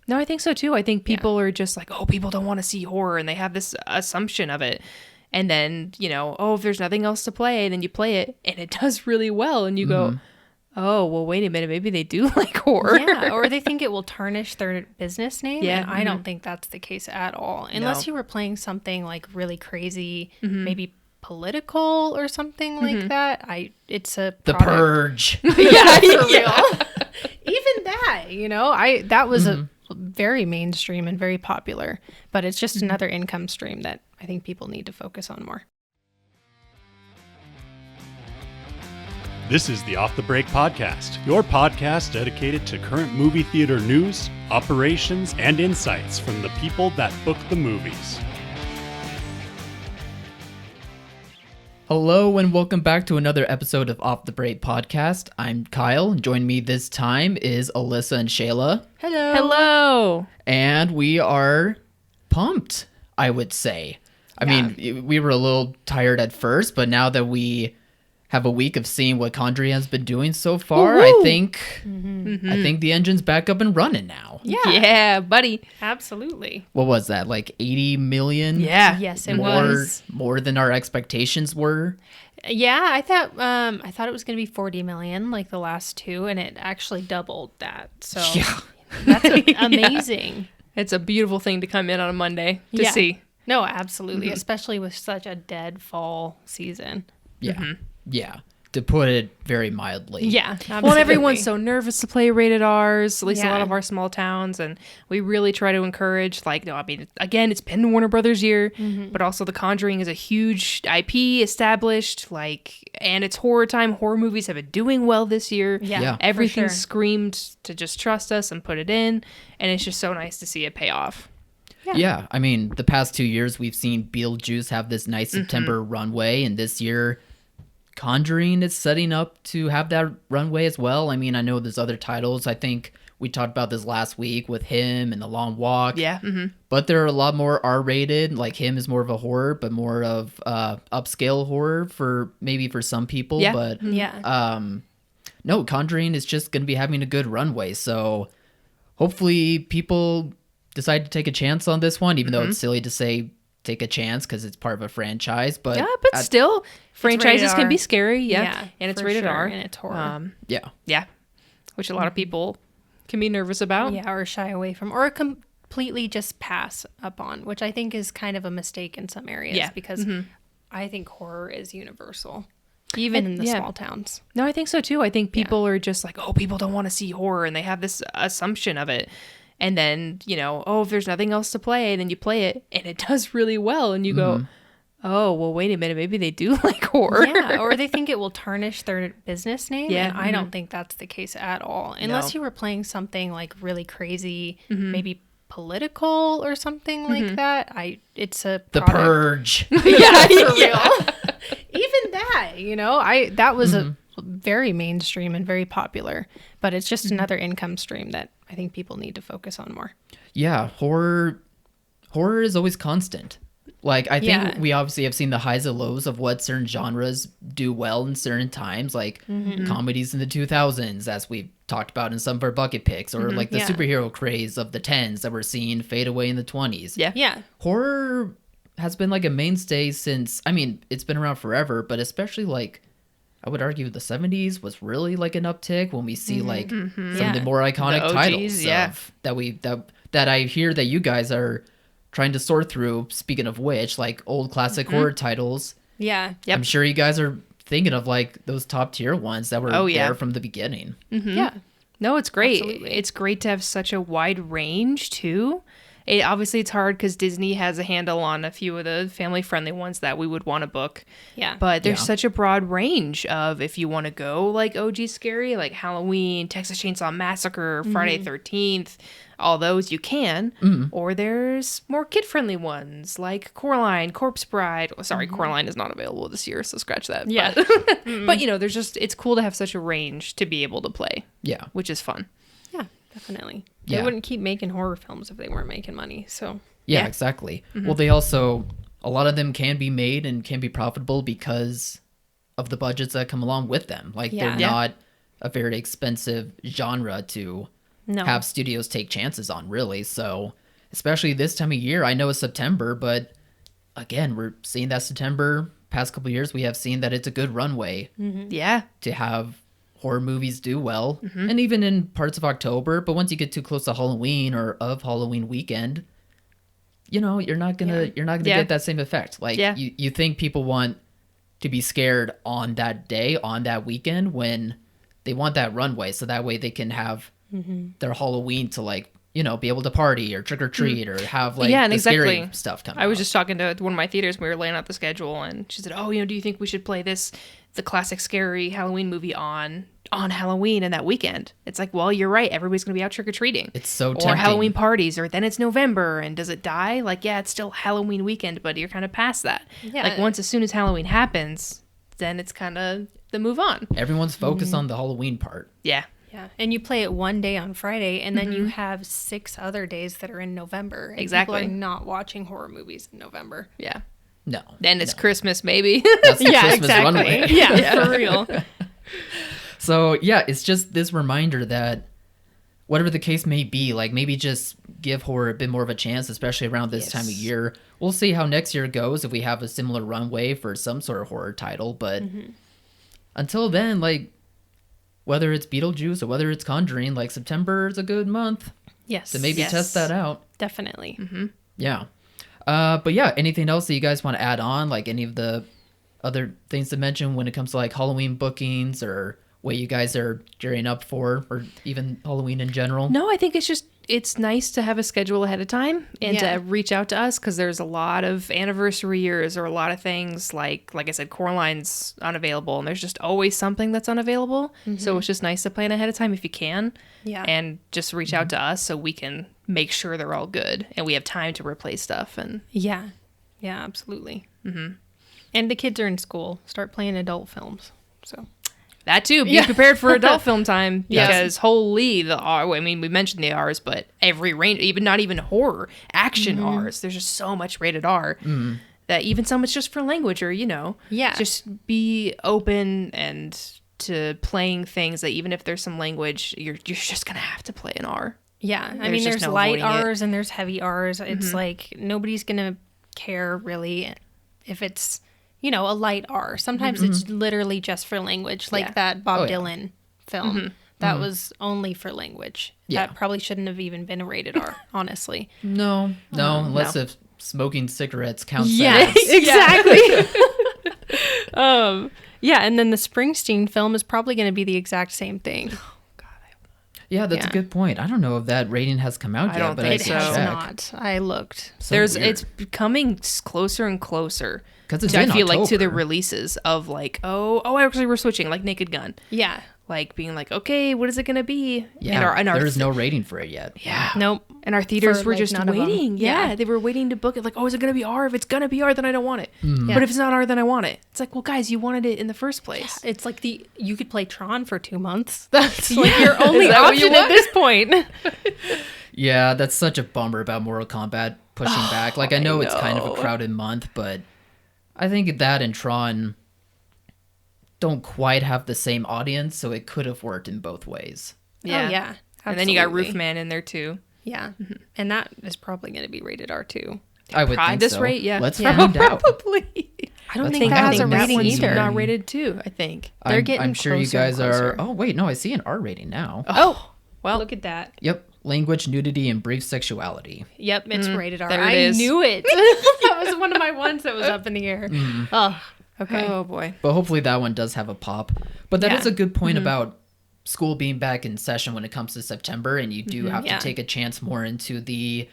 No, I think so too. I think people are just like, oh, people don't want to see horror, and they have this assumption of it. And then, if there's nothing else to play, then you play it and it does really well. And you go, oh, well, wait a minute. Maybe they do like horror. Yeah, or they think it will tarnish their business name. Yeah. And I don't think that's the case at all. Unless you were playing something like really crazy, maybe political or something like that. It's a The product. Purge. Yeah, for real. Even that, that was a very mainstream and very popular, but it's just another income stream that I think people need to focus on more. This is the Off the Break Podcast, your podcast dedicated to current movie theater news, operations, and insights from the people that book the movies. Hello and welcome back to another episode of Off the Break Podcast. I'm Kyle, and joining me this time is Alyssa and Shayla. Hello. And we are pumped, I would say. I mean, we were a little tired at first, but now that we have a week of seeing what Conjuring has been doing so far, I think the engine's back up and running now. Yeah, buddy. Absolutely. What was that, like 80 million? Yeah. Yes, it was. More than our expectations were. Yeah, I thought it was going to be 40 million like the last two, and it actually doubled that. So Yeah. that's amazing. It's a beautiful thing to come in on a Monday to see. No, absolutely. Especially with such a dead fall season. Yeah. Yeah. To put it very mildly. Yeah. Absolutely. Well, and everyone's so nervous to play rated R's, at least a lot Yeah. of our small towns. And we really try to encourage, again, it's been Warner Brothers year, but also The Conjuring is a huge IP established, and it's horror time. Horror movies have been doing well this year. Yeah. Everything for sure. screamed to just trust us and put it in. And it's just so nice to see it pay off. Yeah. I mean, the past 2 years, we've seen Beetlejuice have this nice September runway, and this year, Conjuring is setting up to have that runway as well. I mean, I know there's other titles. I think we talked about this last week with Him and The Long Walk. Yeah. But they're a lot more R-rated. Like Him is more of a horror, but more of upscale horror for some people. Yeah. But no, Conjuring is just going to be having a good runway. So hopefully people decide to take a chance on this one, even though it's silly to say take a chance because it's part of a franchise. But Still, franchises rated can R. be scary. Yeah. Yeah, And it's for rated sure, R. and it's horror. yeah. Which a lot of people can be nervous about. Yeah, or shy away from, or completely just pass up on, which I think is kind of a mistake in some areas. Yeah. Because I think horror is universal, even in the small towns. No, I think so too. I think people are just like, oh, people don't want to see horror, and they have this assumption of it. And then, if there's nothing else to play, then you play it and it does really well. And you go, oh, well, wait a minute. Maybe they do like horror. Yeah, or they think it will tarnish their business name. Yeah. And I don't think that's the case at all. Unless you were playing something like really crazy, maybe political or something like that. It's a The product. Purge. Yeah, for real. Even that, that was a very mainstream and very popular, but it's just another income stream that I think people need to focus on more. Yeah, horror is always constant. Like, I think we obviously have seen the highs and lows of what certain genres do well in certain times, like comedies in the 2000s, as we've talked about in some of our bucket picks, or like the superhero craze of the 10s that we're seeing fade away in the 20s. Yeah. Horror has been like a mainstay since, I mean, it's been around forever, but especially like, I would argue the 70s was really like an uptick when we see like some of the more iconic The OGs, titles that I hear that you guys are trying to sort through. Speaking of which, like old classic horror titles. Yeah. I'm sure you guys are thinking of like those top tier ones that were there from the beginning. Yeah. No, it's great. Absolutely. It's great to have such a wide range too. Obviously, it's hard because Disney has a handle on a few of the family-friendly ones that we would want to book. Yeah. But there's such a broad range of if you want to go like OG scary, like Halloween, Texas Chainsaw Massacre, Friday 13th, all those you can. Or there's more kid-friendly ones like Coraline, Corpse Bride. Oh, sorry, Coraline is not available this year, so scratch that. Yeah. But, there's just, it's cool to have such a range to be able to play. Yeah. Which is fun. Yeah, definitely. Yeah. They wouldn't keep making horror films if they weren't making money. So Yeah, exactly. Well, they also, a lot of them can be made and can be profitable because of the budgets that come along with them. Like, they're not a very expensive genre to have studios take chances on, really. So especially this time of year, I know it's September, but again, we're seeing that September, past couple of years, we have seen that it's a good runway Yeah. to have horror movies do well, and even in parts of October. But once you get too close to Halloween or of Halloween weekend, you're not gonna get that same effect. Like you think people want to be scared on that day, on that weekend, when they want that runway, so that way they can have their Halloween to like, be able to party or trick or treat or have like the scary stuff come out. I was just talking to one of my theaters. We were laying out the schedule, and she said, "Oh, do you think we should play the classic scary Halloween movie on Halloween and that weekend?" It's like, well, you're right. Everybody's gonna be out trick or treating. It's so tempting. Or Halloween parties, or then it's November, and does it die? Like, yeah, it's still Halloween weekend, but you're kind of past that. Yeah. Like as soon as Halloween happens, then it's kind of the move on. Everyone's focused on the Halloween part. Yeah. Yeah, and you play it one day on Friday, and then you have 6 other days that are in November. And exactly. People are not watching horror movies in November. Yeah. No. Then it's Christmas, maybe. That's the Christmas runway. Yeah, for real. So, yeah, it's just this reminder that whatever the case may be, like maybe just give horror a bit more of a chance, especially around this time of year. We'll see how next year goes if we have a similar runway for some sort of horror title. But until then, like, whether it's Beetlejuice or whether it's Conjuring, like September is a good month. Yes. To maybe test that out. Definitely. Yeah. But yeah, anything else that you guys want to add on? Like any of the other things to mention when it comes to like Halloween bookings or what you guys are gearing up for, or even Halloween in general? No, I think it's nice to have a schedule ahead of time and to reach out to us, because there's a lot of anniversary years or a lot of things like I said, Coraline's unavailable, and there's just always something that's unavailable. So it's just nice to plan ahead of time if you can. Yeah. And just reach out to us so we can make sure they're all good and we have time to replace stuff. And yeah, absolutely. And the kids are in school. Start playing adult films. So that too, be prepared for adult film time, because holy, the R, I mean, we mentioned the R's, but every range, even not even horror, action R's, there's just so much rated R that even some it's just for language, or, just be open and to playing things that even if there's some language, you're just going to have to play an R. Yeah. I mean, there's light R's and there's heavy R's. It's like nobody's going to care really if it's, a light R. Sometimes it's literally just for language, like that Bob Dylan film. That was only for language. That probably shouldn't have even been a rated R, honestly. No, unless if smoking cigarettes counts. Yes, exactly. And then the Springsteen film is probably going to be the exact same thing. Yeah, that's a good point. I don't know if that rating has come out yet. I don't think so. It has not. I looked. It's becoming closer and closer. Because I feel like to the releases of like, actually we're switching, like Naked Gun. Yeah. Like being like, okay, what is it going to be? Yeah, and there's no rating for it yet. Yeah. Nope. And our theaters were just waiting. Yeah, they were waiting to book it. Like, oh, is it going to be R? If it's going to be R, then I don't want it. But if it's not R, then I want it. It's like, well, guys, you wanted it in the first place. Yeah. It's like you could play Tron for 2 months. That's like your only option at this point. Yeah, that's such a bummer about Mortal Kombat pushing back. Like, I know it's kind of a crowded month, but I think that and Tron don't quite have the same audience, so it could have worked in both ways. Yeah. Oh, yeah. Absolutely. And then you got Roofman in there too. Yeah. And that is probably going to be rated R too. I would think this so. rate, yeah. Let's find out. Probably. I don't think that has a rating either. Not rated too, I think. They're getting I'm sure you guys are. Oh, wait, no, I see an R rating now. Oh, well. Look at that. Yep. Language, nudity, and brief sexuality. Yep, it's rated R. There it is. I knew it. That was one of my ones that was up in the air. Oh, okay. Oh, boy. But hopefully that one does have a pop. But that is a good point about school being back in session when it comes to September, and you do have to take a chance more into the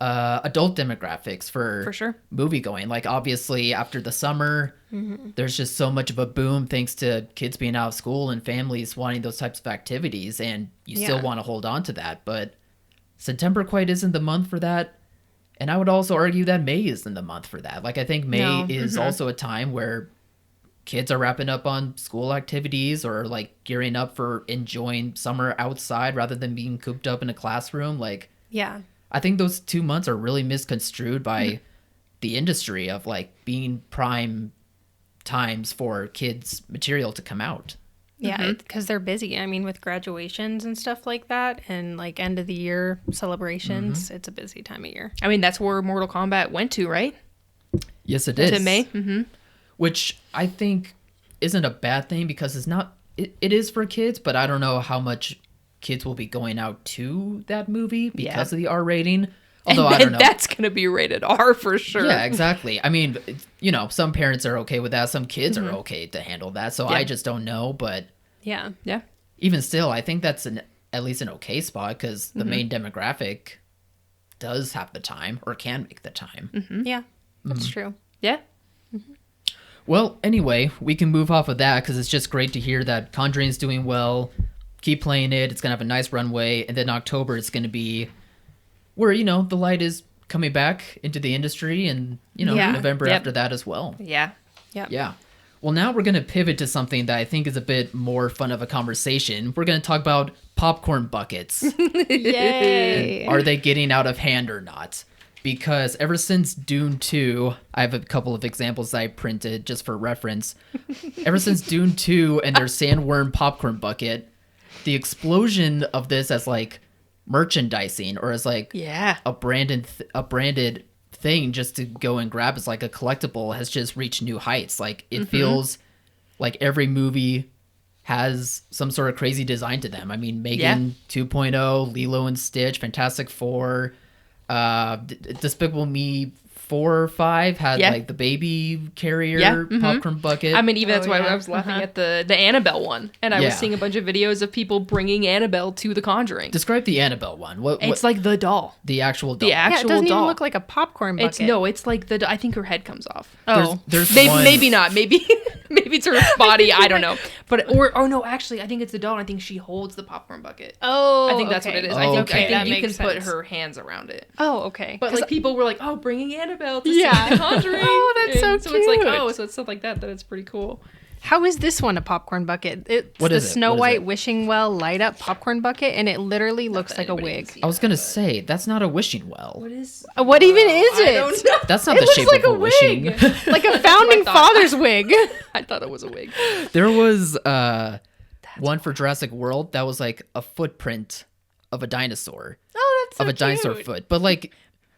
adult demographics for sure. movie going. Like, obviously, after the summer, there's just so much of a boom thanks to kids being out of school and families wanting those types of activities, and you still want to hold on to that. But September quite isn't the month for that. And I would also argue that May isn't the month for that. Like, I think May is also a time where kids are wrapping up on school activities or like gearing up for enjoying summer outside rather than being cooped up in a classroom. Like, I think those 2 months are really misconstrued by the industry of like being prime times for kids' material to come out. Yeah, because they're busy. I mean, with graduations and stuff like that, and like end of the year celebrations, it's a busy time of year. I mean, that's where Mortal Kombat went to, right? Yes, it is. To May. Mm-hmm. Which I think isn't a bad thing because it's not. It is for kids, but I don't know how much kids will be going out to that movie because of the R rating. Although I don't know. That's going to be rated R for sure. Yeah, exactly. I mean, you know, some parents are okay with that. Some kids are okay to handle that. So I just don't know. But yeah. Even still, I think that's at least an okay spot because the main demographic does have the time or can make the time. Yeah, that's true. Yeah. Well, anyway, we can move off of that because it's just great to hear that Conjuring's doing well. Keep playing it. It's going to have a nice runway. And then October, it's going to be where, you know, the light is coming back into the industry and, you know, November after that as well. Yeah. Yeah. Well, now we're going to pivot to something that I think is a bit more fun of a conversation. We're going to talk about popcorn buckets. Yay. Are they getting out of hand or not? Because ever since Dune 2, I have a couple of examples that I printed just for reference. Ever since Dune 2 and their sandworm popcorn bucket, the explosion of this as like merchandising or as like a branded thing just to go and grab as like a collectible has just reached new heights. Like it feels like every movie has some sort of crazy design to them. I mean, Megan 2.0, Lilo and Stitch, Fantastic Four, Despicable Me 4 or 5 had like the baby carrier popcorn bucket. I mean, even that's why I was laughing at the Annabelle one, and I was seeing a bunch of videos of people bringing Annabelle to the Conjuring. Describe the Annabelle one. It's like the doll, the actual doll. The actual it doesn't doll. even look like a popcorn bucket. It's like I think her head comes off. There's maybe not. Maybe it's her body. I don't know. But no, actually, I think it's the doll. I think she holds the popcorn bucket. Oh, I think that's what it is. I think you can put her hands around it. Oh, okay. But like people were like, bringing Annabelle to see the Conjuring. Oh, that's so cute. So it's like, so it's stuff like that it's pretty cool. How is this one a popcorn bucket? It's what is the it? Snow White wishing well light up popcorn bucket, and it literally looks like a wig. I was gonna say that's not a wishing well. What is? What even is it? I don't know. That's not It the looks shape like of a a wishing. like a founding father's wig. I thought it was a wig. There was one for Jurassic World that was like a footprint of a dinosaur. Oh, that's so of a dinosaur foot, but like.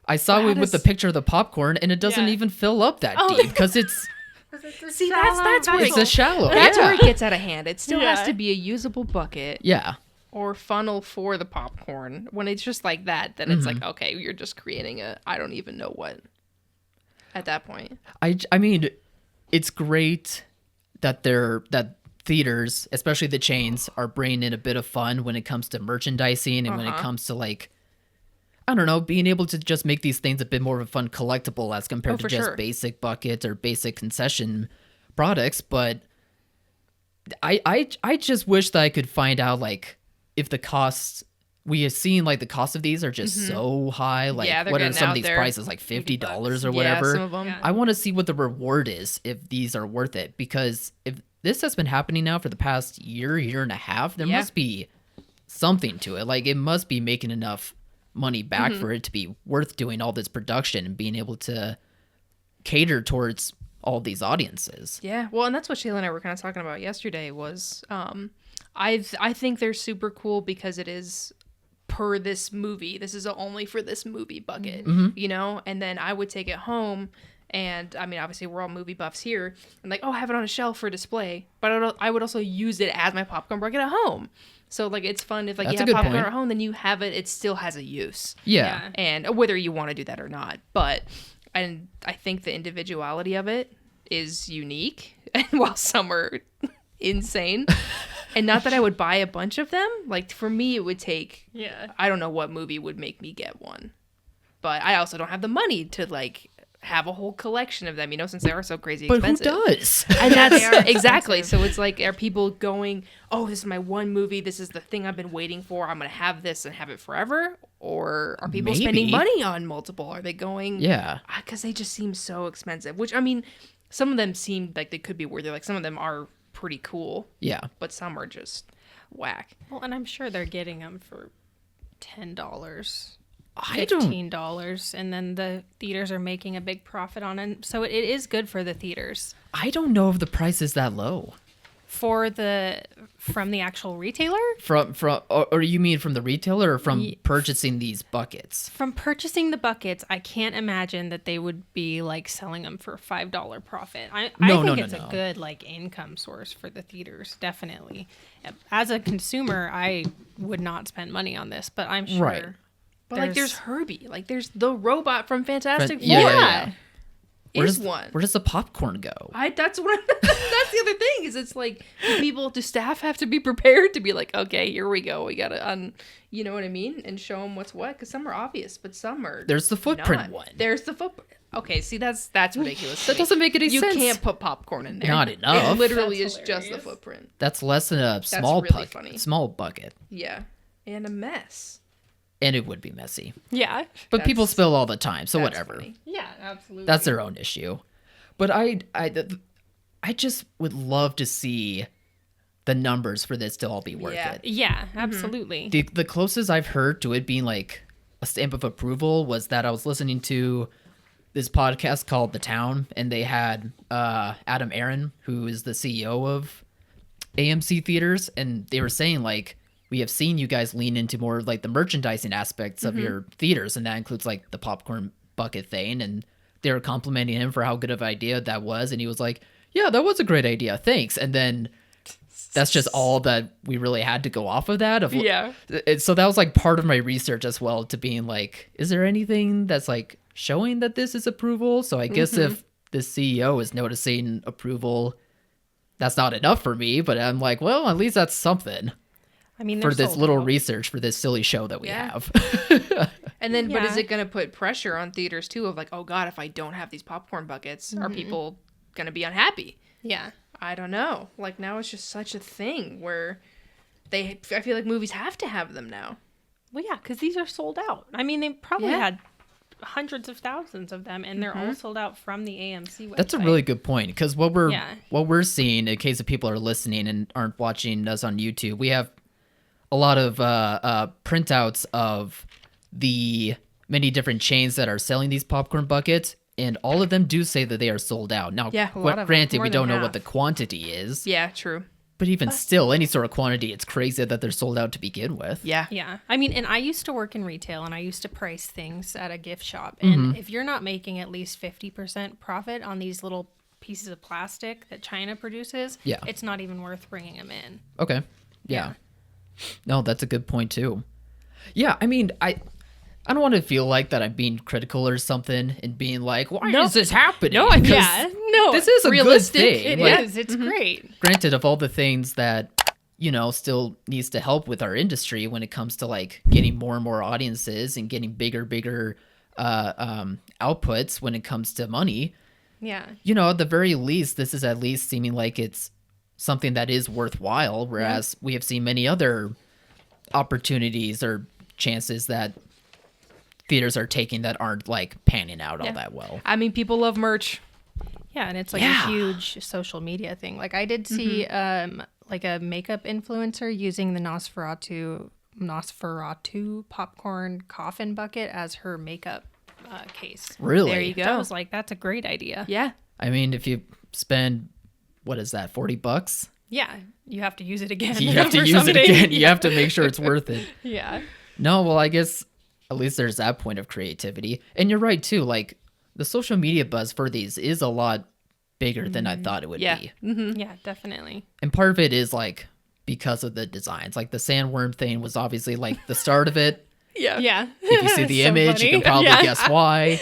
I saw it with the picture of the popcorn, and it doesn't even fill up that deep because it's. See, that's where it's a shallow. That's where it gets out of hand. It still has to be a usable bucket. Yeah. Or funnel for the popcorn. When it's just like that, then it's like, okay, you're just creating I don't even know what. At that point, I mean, it's great that theaters, especially the chains, are bringing in a bit of fun when it comes to merchandising and when it comes to like. I don't know, being able to just make these things a bit more of a fun collectible as compared to just basic buckets or basic concession products. But I just wish that I could find out like if the costs we have seen like the cost of these are just so high. Like what are some of these prices, like $50 or whatever? Yeah, some of them. Yeah. I want to see what the reward is if these are worth it, because if this has been happening now for the past year and a half, there must be something to it. Like it must be making enough money back for it to be worth doing all this production and being able to cater towards all these audiences. Yeah, well, and that's what Shayla and I were kind of talking about yesterday was I think they're super cool because it is per this movie. This is only for this movie bucket, you know? And then I would take it home, and I mean, obviously we're all movie buffs here, and like, have it on a shelf for display, but I would also use it as my popcorn bucket at home. So, like, it's fun if, like, you have popcorn at home, then you have it. It still has a use. Yeah. And whether you want to do that or not. But I think the individuality of it is unique. And while some are insane. And not that I would buy a bunch of them. Like, for me, it would take... I don't know what movie would make me get one. But I also don't have the money to, like... have a whole collection of them, you know, since they are so crazy expensive. But who does? And that's exactly. So it's like, are people going, this is my one movie, this is the thing I've been waiting for, I'm gonna have this and have it forever? Or are people spending money on multiple? Are they going because they just seem so expensive, which I mean, some of them seem like they could be worth it. Like some of them are pretty cool, but some are just whack. Well, and I'm sure they're getting them for $10, I don't. $15, and then the theaters are making a big profit on it. So it is good for the theaters. I don't know if the price is that low From the actual retailer? Or you mean from the retailer or from purchasing these buckets? From purchasing the buckets, I can't imagine that they would be like selling them for $5 profit. I think it's a good like income source for the theaters, definitely. As a consumer, I would not spend money on this, but I'm sure. Right. But like there's Herbie, like there's the robot from Fantastic Four. Yeah. Where Where does the popcorn go? That's the other thing is it's like do staff have to be prepared to be like, okay, here we go, we gotta you know what I mean, and show them what's what, because some are obvious but some are there's the footprint one. There's the footprint. Okay, see that's ridiculous. That doesn't make any sense. You can't put popcorn in there. Not enough. It literally is just the footprint. That's less than a small bucket. Yeah, and a mess. And it would be messy. Yeah. But people spill all the time, so whatever. Funny. Yeah, absolutely. That's their own issue. But I just would love to see the numbers for this to all be worth it. Yeah, absolutely. The closest I've heard to it being like a stamp of approval was that I was listening to this podcast called The Town, and they had Adam Aaron, who is the CEO of AMC Theaters, and they were saying like, we have seen you guys lean into more like the merchandising aspects of your theaters, and that includes like the popcorn bucket thing. And they were complimenting him for how good of an idea that was, and he was like, "Yeah, that was a great idea, thanks." And then that's just all that we really had to go off of that. So that was like part of my research as well, to being like, is there anything that's like showing that this is approval? So I guess if the CEO is noticing approval, that's not enough for me. But I'm like, well, at least that's something. I mean, for this little research for this silly show that we have. And then, but is it going to put pressure on theaters too of like, oh God, if I don't have these popcorn buckets, are people going to be unhappy? Yeah. I don't know. Like now it's just such a thing where I feel like movies have to have them now. Well, yeah, because these are sold out. I mean, they probably had hundreds of thousands of them, and they're all sold out from the AMC website. That's a really good point, because what we're seeing, in case of people are listening and aren't watching us on YouTube, we have a lot of printouts of the many different chains that are selling these popcorn buckets, and all of them do say that they are sold out. Now, granted, we don't know what the quantity is. Yeah, true. But even still, any sort of quantity, it's crazy that they're sold out to begin with. Yeah. Yeah. I mean, and I used to work in retail, and I used to price things at a gift shop. And if you're not making at least 50% profit on these little pieces of plastic that China produces, it's not even worth bringing them in. Okay. Yeah. No, that's a good point too. Yeah, I mean, I don't want to feel like that I'm being critical or something and being like, why is this happening? No, this is a realistic. Good thing. It is. It's great. Granted, of all the things that, still needs to help with our industry when it comes to like getting more and more audiences and getting bigger outputs when it comes to money. Yeah. At the very least, this is at least seeming like it's something that is worthwhile, whereas we have seen many other opportunities or chances that theaters are taking that aren't like panning out all that well. I mean, people love merch. Yeah, and it's like a huge social media thing. Like I did see like a makeup influencer using the Nosferatu popcorn coffin bucket as her makeup case. Really? There you go. I was like, that's a great idea. Yeah. I mean, if you spend, what is that, $40? Yeah, you have to use it again. You have to use it again. You have to make sure it's worth it. Yeah. No, well, I guess at least there's that point of creativity. And you're right, too. Like, the social media buzz for these is a lot bigger than I thought it would be. Mm-hmm. Yeah, definitely. And part of it is, like, because of the designs. Like, the sandworm thing was obviously, like, the start of it. Yeah. If you see the image, funny. you can probably guess why.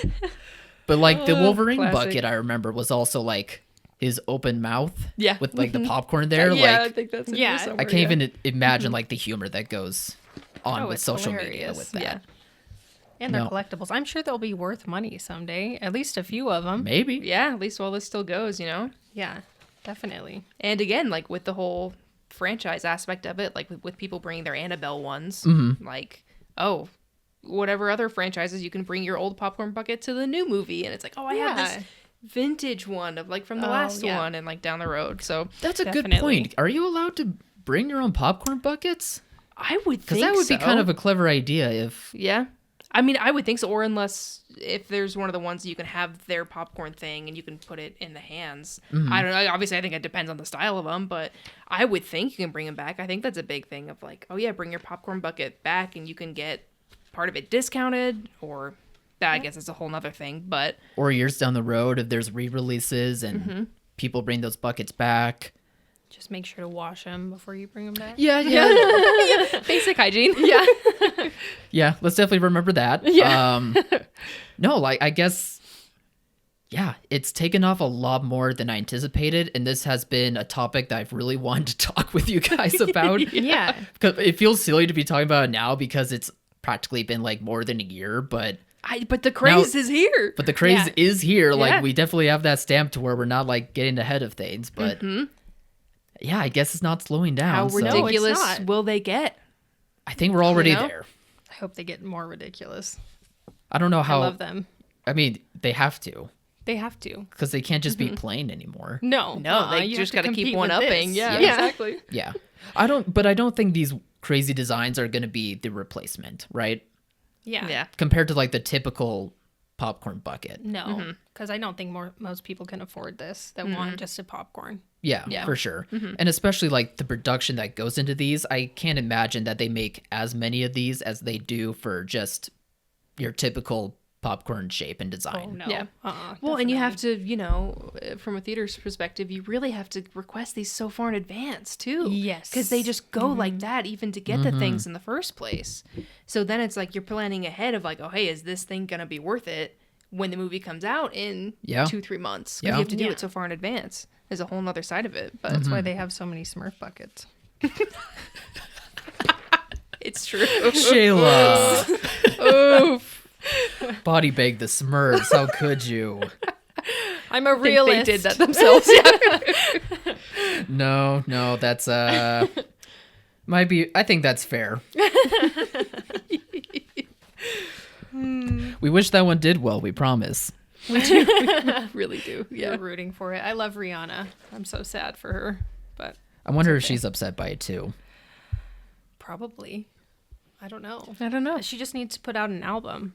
But, like, the Wolverine classic. bucket, I remember, was also, like, his open mouth with like the popcorn there. Yeah, like, I think that's in Yeah. there somewhere, I can't even imagine like the humor that goes on with it's social hilarious. media with that. Yeah. And they're collectibles. I'm sure they'll be worth money someday. At least a few of them. Maybe. Yeah, at least while this still goes, Yeah, definitely. And again, like with the whole franchise aspect of it, like with people bringing their Annabelle ones, like, whatever other franchises, you can bring your old popcorn bucket to the new movie. And it's like, I have this vintage one of like from the last one and like down the road. So that's a good point. Are you allowed to bring your own popcorn buckets? I would think because that would be kind of a clever idea if I mean, I would think so, or unless if there's one of the ones you can have their popcorn thing and you can put it in the hands. I don't know. Obviously, I think it depends on the style of them, but I would think you can bring them back. I think that's a big thing of like, oh yeah, bring your popcorn bucket back and you can get part of it discounted, or that I guess is a whole nother thing. But or years down the road, if there's re-releases and people bring those buckets back. Just make sure to wash them before you bring them back. Yeah. basic hygiene. Yeah. Yeah, let's definitely remember that. Yeah. No, like, I guess, yeah, it's taken off a lot more than I anticipated, and this has been a topic that I've really wanted to talk with you guys about. Yeah. Because it feels silly to be talking about it now because it's practically been, like, more than a year, but the craze is here. But the craze is here. Like, Yeah. we definitely have that stamp to where we're not, like, getting ahead of things, but... Yeah, I guess it's not slowing down. How so ridiculous not. will they get? I think we're already You know? there. I hope they get more ridiculous. I don't know how. I love them. I mean, they have to They have to. because they can't just be plain anymore. No. No, they you just have got to keep compete one with upping. this. Yeah, Yeah. exactly. Yeah, I don't think these crazy designs are going to be the replacement, right? Yeah. Yeah. Compared to like the typical popcorn bucket. No, because I don't think most people can afford this that want just a popcorn. Yeah, for sure. And especially like the production that goes into these, I can't imagine that they make as many of these as they do for just your typical popcorn shape and design. Oh, no. Yeah. Uh-uh. Well, and you have definitely. to, from a theater's perspective, you really have to request these so far in advance, too. Yes. Because they just go like that, even to get the things in the first place. So then it's like you're planning ahead of like, oh, hey, is this thing going to be worth it when the movie comes out in 2-3 months? Because you have to do it so far in advance. There's a whole nother side of it. But That's why they have so many Smurf buckets. it's true. Shayla, Oof. body bag the Smurfs. How could you? I'm a I think realist. they did that themselves. Yeah. No, that's might be. I think that's fair. We wish that one did well. We promise. We really do. Yeah, Yeah. rooting for it. I love Rihanna. I'm so sad for her, but I wonder if she's upset by it too. probably. I don't know. I don't know. She just needs to put out an album.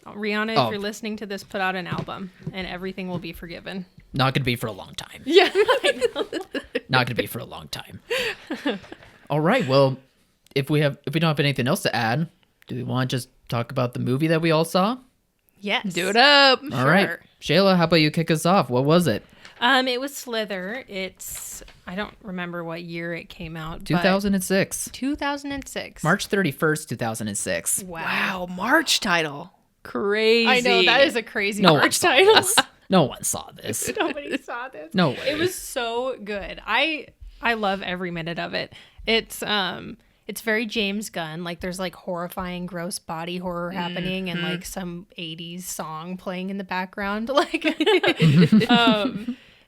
Rihanna, if you're listening to this, put out an album, and everything will be forgiven. Not gonna be for a long time. Yeah. Not gonna be for a long time. All right. Well, if we don't have anything else to add, do we want to just talk about the movie that we all saw? Yes. Do it up. All right, Shayla, how about you kick us off? What was it? It was Slither. I don't remember what year it came out. 2006. 2006. March 31st, 2006. Wow, March title. Crazy. I know, that is a crazy No one March saw title. this. No one saw this. Nobody saw this. No way. It was so good. I love every minute of it. It's very James Gunn. Like there's like horrifying, gross body horror happening and like some 80s song playing in the background. Like,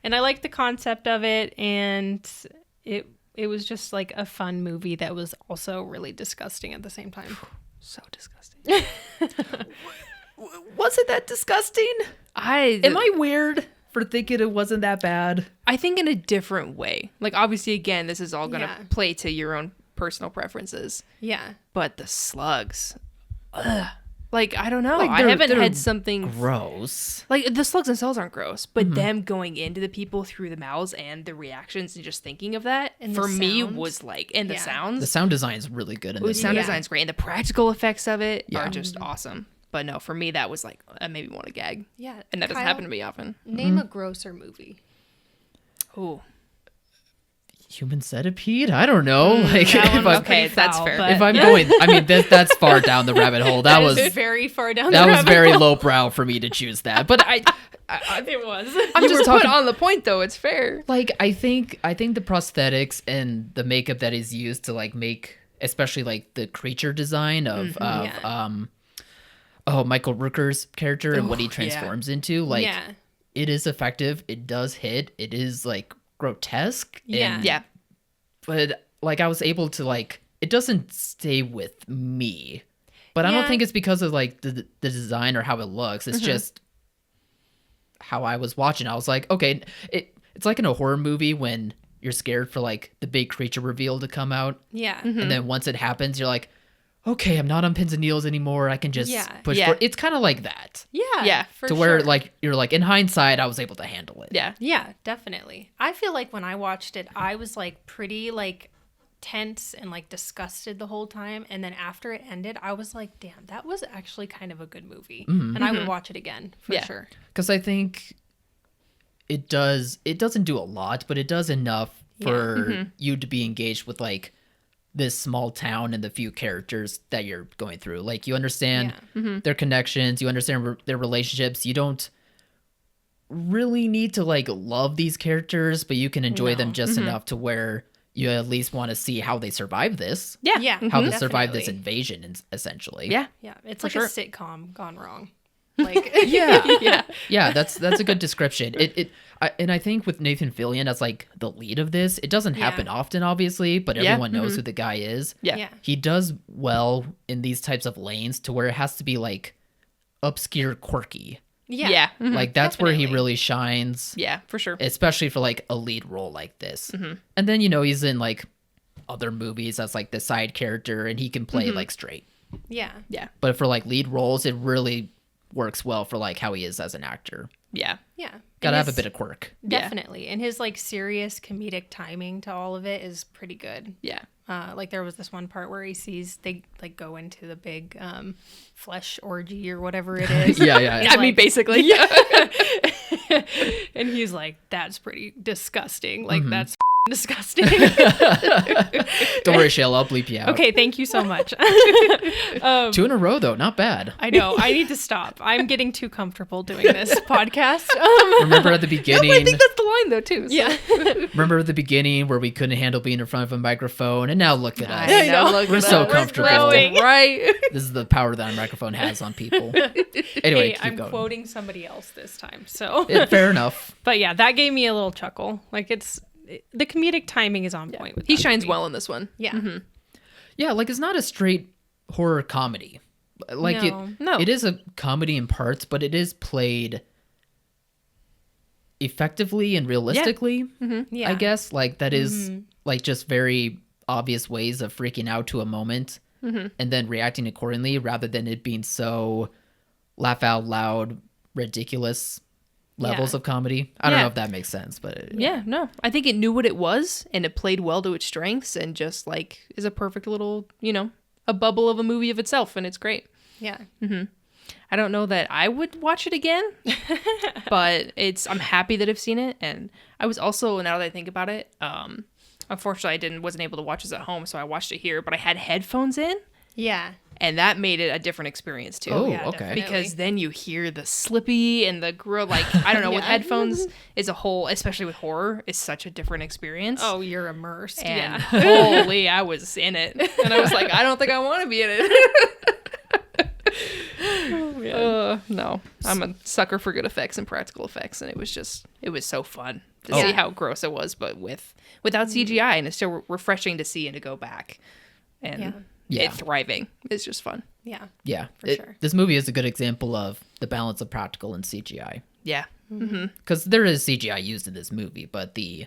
and I like the concept of it. And it was just like a fun movie that was also really disgusting at the same time. So disgusting. Was it that disgusting? Am I weird for thinking it wasn't that bad? I think in a different way. Like obviously, again, this is all gonna Yeah. play to your own personal preferences. Yeah. But the slugs, like I don't know. Like, I haven't they're had something gross. like the slugs themselves aren't gross, but them going into the people through the mouths and the reactions and just thinking of that And the for me sounds. was like, and the Yeah. sounds. The sound design is really good in The this. sound Yeah. design's great, and the practical effects of it Yeah. are just awesome. But no, for me, that was like, that made me want to gag. Yeah. And that doesn't Kyle, happen to me often. Name a grosser movie. Ooh. Human Centipede? I don't know. Like, That one if was I'm, okay, pretty that's foul, fair. but- if I'm going, I mean, that's far down the rabbit hole. That was very far down that the was rabbit very hole. lowbrow for me to choose that. But I It was. I'm You just were talking- put on the point, though. It's fair. like I think the prosthetics and the makeup that is used to like make, especially like the creature design of Michael Rooker's character and what he Oh, yeah. transforms into, like yeah. it is effective. It does hit. It is like grotesque. Yeah. and- Yeah. but like I was able to like, it doesn't stay with me. But I don't Yeah. think it's because of like the design or how it looks. It's just how I was watching. I was like, okay, it's like in a horror movie when you're scared for like the big creature reveal to come out, Yeah. and then once it happens, you're like, okay, I'm not on pins and needles anymore. I can just push Yeah. forward. It's kind of like that. Yeah, for To where like you're like, in hindsight, I was able to handle it. Yeah, definitely. I feel like when I watched it, I was like pretty like tense and like disgusted the whole time, and then after it ended, I was like, damn, that was actually kind of a good movie. And I would watch it again for sure. Because I think it doesn't do a lot, but it does enough for you to be engaged with like this small town and the few characters that you're going through. Like you understand their connections, you understand their relationships. You don't really need to like love these characters, but you can enjoy them just enough to where you at least want to see how they survive this. How they survive this invasion, essentially. Yeah, it's like a sitcom gone wrong. Like yeah, that's a good description. And I think with Nathan Fillion as like the lead of this, it doesn't happen often, obviously, but everyone knows who the guy is. He does well in these types of lanes to where it has to be like obscure, quirky. Like that's where he really shines. Yeah, for sure. Especially for like a lead role like this. And then, you know, he's in like other movies as like the side character and he can play like straight. Yeah. But for like lead roles, it really works well for like how he is as an actor. Yeah. Gotta have a bit of quirk. Definitely. And his like serious comedic timing to all of it is pretty good. Yeah. Like there was this one part where he sees they like go into the big flesh orgy or whatever it is. I mean, basically. And he's like, that's pretty disgusting. Like that's disgusting. Don't worry, Shayla, I'll bleep you out. Okay, thank you so much. 2 in a row, though. Not bad. I know. I need to stop. I'm getting too comfortable doing this podcast. Remember at the beginning... I think that's the line, though, too. So. Yeah. Remember at the beginning where we couldn't handle being in front of a microphone, and now look at us. I know. We're so comfortable. Right? This is the power that a microphone has on people. Anyway, hey, keep I'm going. quoting somebody else this time, so... Fair enough. But yeah, that gave me a little chuckle. Like the comedic timing is on point with he shines well in this one. Yeah. Yeah, like it's not a straight horror comedy. Like it is a comedy in parts, but it is played effectively and realistically. I guess like that is like just very obvious ways of freaking out to a moment and then reacting accordingly, rather than it being so laugh out loud, ridiculous levels of comedy. I don't know if that makes sense, but no, I think it knew what it was and it played well to its strengths and just like is a perfect little, you know, a bubble of a movie of itself, and it's great. I don't know that I would watch it again, but I'm happy that I've seen it. And I was also, now that I think about it, unfortunately wasn't able to watch this at home, so I watched it here, but I had headphones in. And that made it a different experience too. Oh, okay. Definitely. Because then you hear the slippy and the grill, like, I don't know, with headphones as a whole, especially with horror, is such a different experience. Oh, you're immersed. And holy, I was in it. And I was like, I don't think I want to be in it. No, I'm a sucker for good effects and practical effects. And it was so fun to see how gross it was, but without CGI. And it's still refreshing to see and to go back. And it thriving. It's just fun. Yeah, for sure. This movie is a good example of the balance of practical and CGI. Yeah. Because there is CGI used in this movie, but the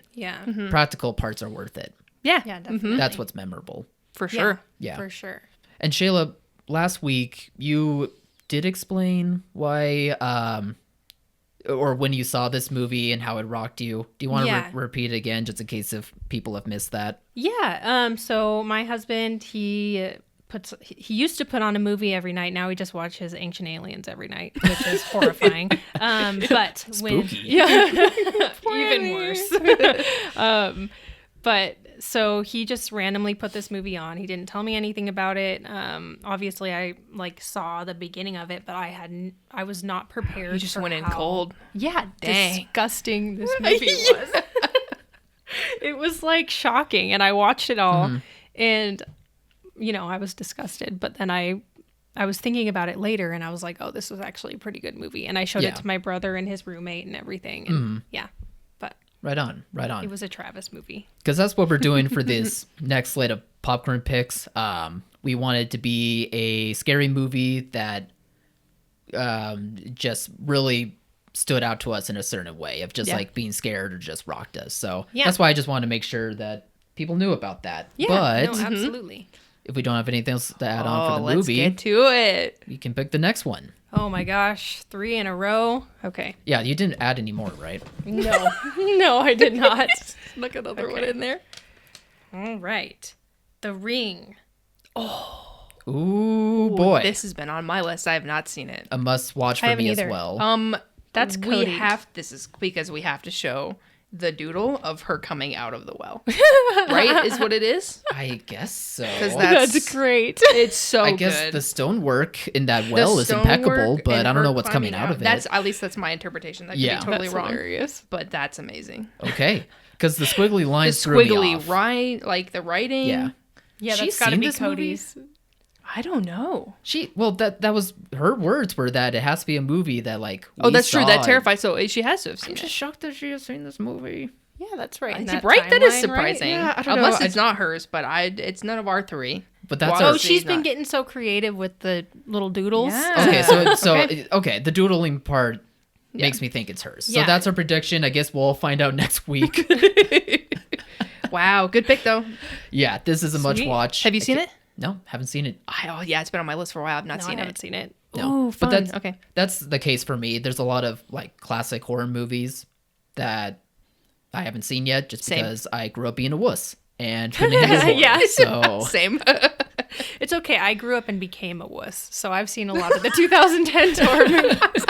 practical parts are worth it. Yeah. Yeah, definitely. That's what's memorable. For sure. Yeah. For sure. And Shayla, last week you did explain why, or when you saw this movie and how it rocked you. Do you want to repeat it again, just in case if people have missed that? Yeah. So my husband, he used to put on a movie every night. Now he just watches Ancient Aliens every night, which is horrifying. But Spooky. Even worse. But so he just randomly put this movie on. He didn't tell me anything about it. Obviously I like saw the beginning of it, but I was not prepared. You just went in cold. Yeah. Dang. Disgusting this movie was. It was like shocking. And I watched it all and you know, I was disgusted, but then I was thinking about it later and I was like, oh, this was actually a pretty good movie. And I showed it to my brother and his roommate and everything. And but Right on. it was a Travis movie. Because that's what we're doing for this next slate of popcorn picks. We wanted to be a scary movie that just really stood out to us in a certain way of just like being scared or just rocked us. So that's why I just wanted to make sure that people knew about that. Yeah, but no, absolutely. if we don't have anything else to add on for the let's movie, get to it. you can pick the next one. Oh my gosh, 3 in a row. Okay. Yeah, you didn't add any more, right? No, no, I did not. Look another one in there. All right, The Ring. Ooh, boy. This has been on my list. I have not seen it. A must-watch for me as well. That's Cody. This is because we have to show the doodle of her coming out of the well. Right? Is what it is? I guess so. Because That's great. It's so I guess good. the stonework in that well is impeccable, but I don't know what's coming out of it. At least that's my interpretation. That could be totally wrong. Hilarious. But that's amazing. Okay. Because the squiggly lines The threw me squiggly off. right, like the writing. Yeah. Yeah, She's that's got to seen be this movie? Cody's. I don't know. That was her words were that it has to be a movie that like That's true. That saw. terrifies. So she has to have seen I'm it. just shocked that she has seen this movie. Yeah, that's right. in That is timeline, surprising. Right? Yeah, I don't Unless know. it's not hers, but it's none of our three. But that's Oh, our, she's been getting so creative with the little doodles. Yeah. Okay, okay, the doodling part makes me think it's hers. So Yeah. that's our prediction. I guess we'll find out next week. Wow, good pick though. Yeah, this is a much Sweet. watch. Have you seen it? No, haven't seen it. Oh yeah, it's been on my list for a while. I've not No, seen I haven't it. seen it. No, Oh, fun. but Okay. that's the case for me. There's a lot of like classic horror movies that I haven't seen yet, just Same. because I grew up being a wuss and couldn't handle horror. Yeah. So Same. It's okay. I grew up and became a wuss, so I've seen a lot of the 2010 horror movies.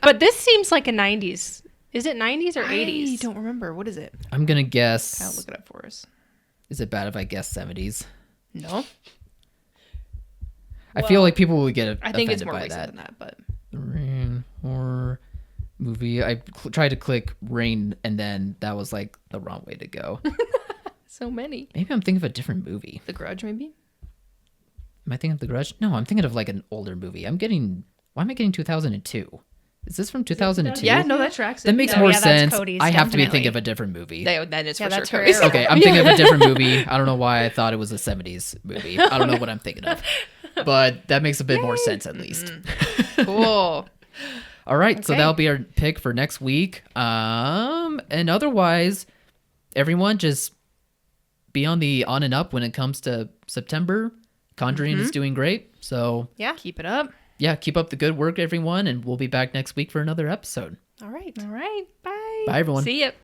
But this seems like a 90s. Is it 90s or 80s? I don't remember. What is it? I'm gonna I'll guess. look it up for us. Is it bad if I guess 70s? No, I feel like people will get I think it's offended more by recent that. than that. But Rain horror movie. I tried to click rain, and then that was like the wrong way to go. so many. Maybe I'm thinking of a different movie. The Grudge, maybe. Am I thinking of The Grudge? No, I'm thinking of like an older movie. Why am I getting 2002? Is this from 2002? Yeah, no, that tracks. That makes No, more yeah, that's sense. Cody's, I have to be definitely. thinking of a different movie. That is Yeah, for that's sure. her Cody's. era. Okay, I'm thinking of a different movie. I don't know why I thought it was a 70s movie. I don't know what I'm thinking of. But that makes a bit more sense at least. Cool. All right, so Okay. that'll be our pick for next week. And otherwise, everyone just be on the on and up when it comes to September. Conjuring is doing great. So Yeah. Keep it up. yeah, keep up the good work, everyone, and we'll be back next week for another episode. All right. All right. Bye. Bye, everyone. See ya.